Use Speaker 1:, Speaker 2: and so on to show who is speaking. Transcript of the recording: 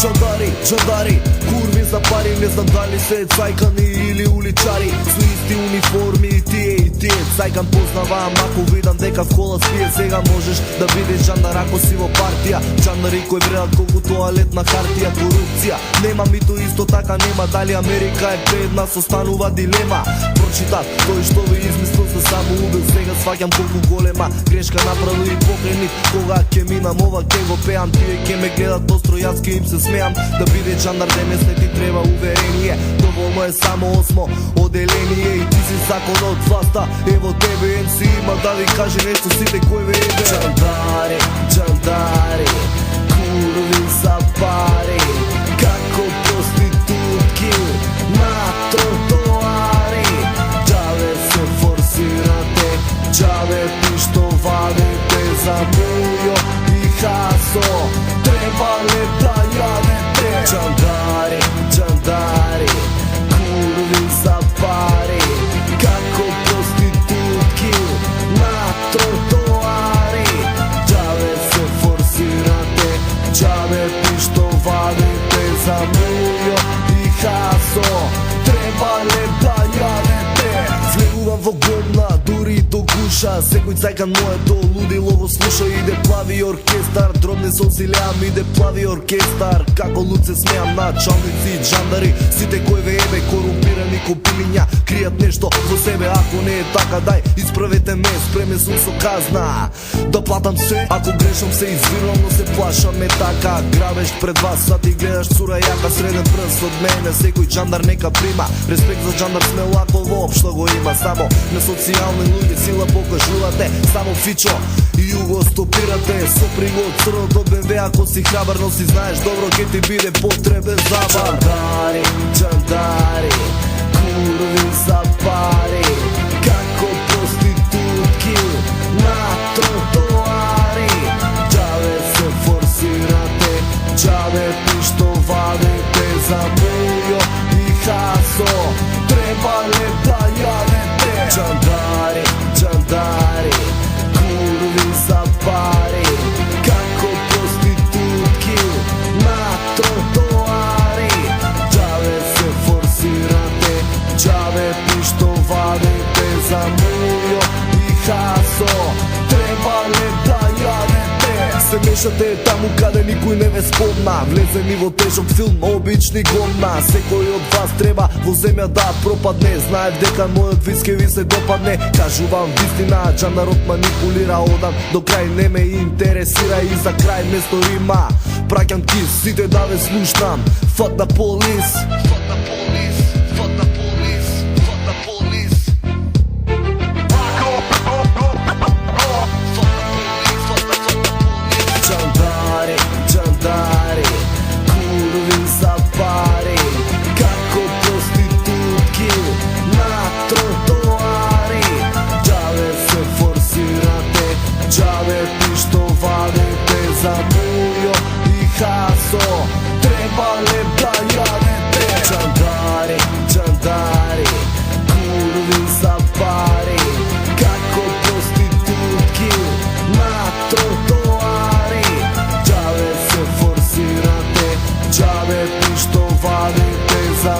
Speaker 1: Čandari, kurvi za pari, ne znam da li se cajkani ili uličari su isti uniformi i tije cajkan poznavam ako vidim deka v kola spije сега možeš da vidiš Čandar ako si vo partija Čandari koji vredat koliko toaletna hartija korupcija nema mi to isto така nema da li Amerika je pred nas ostanува dilema pročitat to što vi izmislil se samo ubил сега сваќам колку голема грешка направил и покрени кога ќе минам ова ќе го пеам тие ќе ме гледат остро јас ќе им се смеам да биде Čandar денес не ти треба уверение доволно е само 8 оделение и ти си закон од власта ево тебе МС има да ви каже нешто сите кој ве ебе Čandari, курви за пари како проститутки на тротоари џабе се форсирате џабе пиштовадите за мујо и хасо требале да јадете Čandari, курви за пари како проститутки на тротоари џабе се форсирате џабе пиштовадите за мујо и хасо требале да јадете влегувам во гомна дури до гуша секој цајкан моето лудило го слуша иде плави оркестар дробни солзи леам иде плави оркестар како луд се смеам началници и Čandari сите кои ве ебе корумпирани ко пилиња кријат нешто во себе ако не е така дај исправете ме спремен сум со казна да платам се ако грешам се извирам но се плашам е така грабеш пред вас а ти гледаш цура јака среден прст од мене секој Čandar нека прима респект за Čandar сме лако воопшто го има само на социјални луѓе сила покажувате само фичо и југо стопирате со пригод црно од БМВ ако си храбар но си знаеш добро ке ти биде потребен забар Čandari, курви за пари како проститутки на тротоари џабе се форсирате џабе пиштовадите за мујо и хасо требале да јадете Čandari, курви за пари како проститутки на тротоари џабе се форсирате џабе пиштовадите за мујо и хасо требале да јадете се мешате таму каде никој не ве спомна влезени во тежок филм обични гомна секој од вас треба во земја да пропадне знаев дека мојот виски ви се допадне кажувам вистина Čandarот манипулира одам до крај не ме интересира и за крај место рима праќам кис сите да ве слушнам fuck the police Čandari, курви за пари како проститутки на тротоари џабе се форсирате џабе пиштовадите за мујо и хасо требале да јадете Čandari, курви за пари како проститутки на тротоари џабе се форсирате џабе пиштовадите за